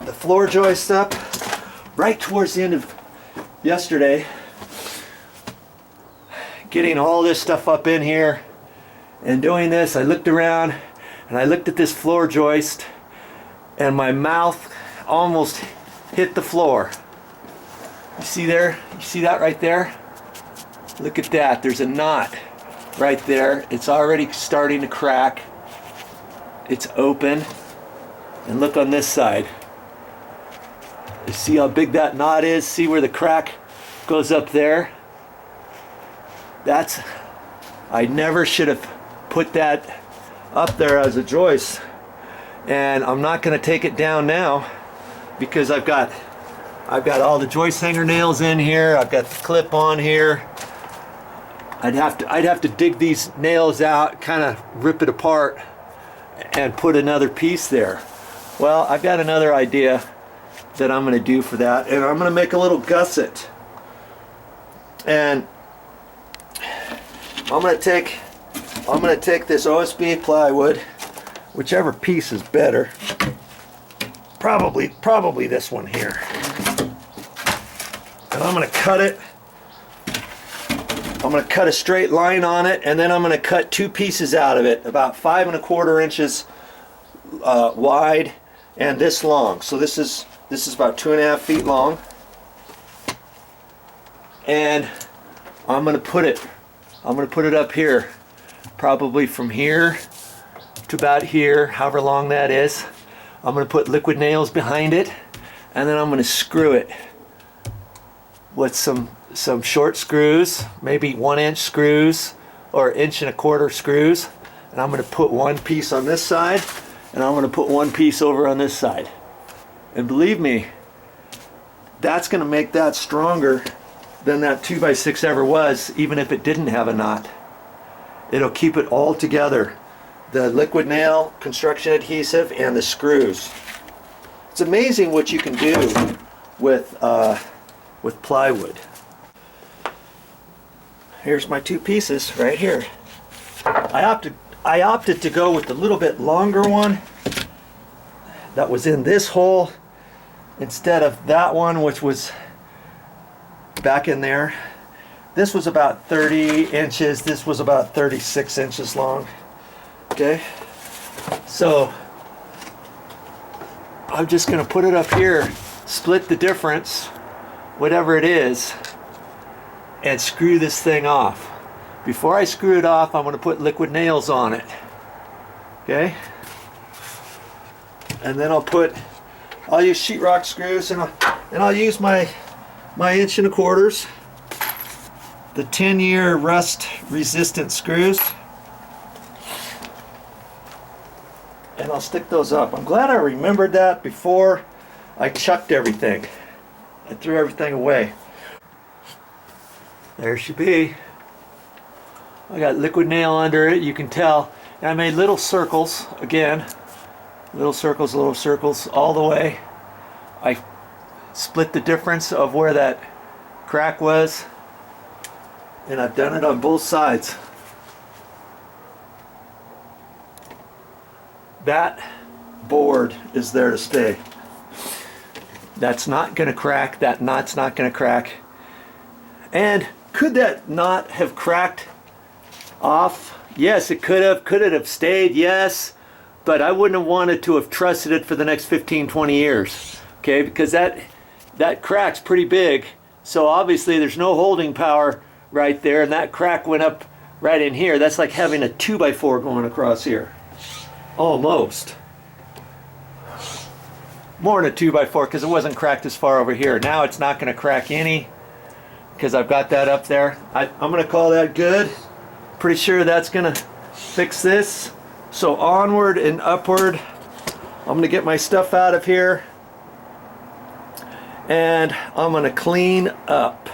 the floor joist up right towards the end of yesterday, getting all this stuff up in here and doing this. I looked around and I looked at this floor joist and my mouth almost hit the floor. You see there? You see that right there? Look at that. There's a knot right there. It's already starting to crack. It's open. And look on this side. You see how big that knot is? See where the crack goes up there? I never should have put that up there as a joist. And I'm not going to take it down now because I've got all the joist hanger nails in here. I've got the clip on here. I'd have to dig these nails out, kind of rip it apart and put another piece there. Well, I've got another idea that I'm going to do for that, and I'm going to make a little gusset. And I'm going to take this OSB plywood, whichever piece is better. Probably this one here. And I'm going to cut it. I'm going to cut a straight line on it, and then I'm going to cut two pieces out of it, about 5 1/4 inches wide and this long. So this is about 2.5 feet long. And I'm going to put it up here, probably from here to about here, however long that is. I'm going to put liquid nails behind it, and then I'm going to screw it with some short screws, maybe 1-inch screws or 1 1/4 screws. And I'm going to put one piece on this side, and I'm going to put one piece over on this side. And believe me, that's going to make that stronger than that 2x6 ever was, even if it didn't have a knot. It'll keep it all together. The liquid nail, construction adhesive, and the screws. It's amazing what you can do with plywood. Here's my two pieces right here. I opted to go with the little bit longer one that was in this hole instead of that one, which was back in there. This was about 30 inches. This was about 36 inches long. Okay, so I'm just going to put it up here, split the difference, whatever it is, and screw this thing off. Before I screw it off, I'm going to put liquid nails on it. Okay, and then I'll use sheetrock screws, and I'll use my 1 1/4 inch, the 10-year rust resistant screws, and I'll stick those up. I'm glad I remembered that before I chucked everything. I threw everything away. There she be. I got liquid nail under it, you can tell. And I made little circles, again. Little circles all the way. I split the difference of where that crack was. And I've done it on both sides. That board is there to stay. That's not going to crack. That knot's not going to crack. And could that knot have cracked off? Yes, it could have. Could it have stayed? Yes. But I wouldn't have wanted to have trusted it for the next 15-20 years. Okay, because that crack's pretty big. So obviously there's no holding power right there, and that crack went up right in here. That's like having a 2x4 going across here. Almost. More than a 2x4 because it wasn't cracked as far over here. Now it's not going to crack any because I've got that up there. I'm going to call that good. Pretty sure that's going to fix this. So onward and upward. I'm going to get my stuff out of here, and I'm going to clean up.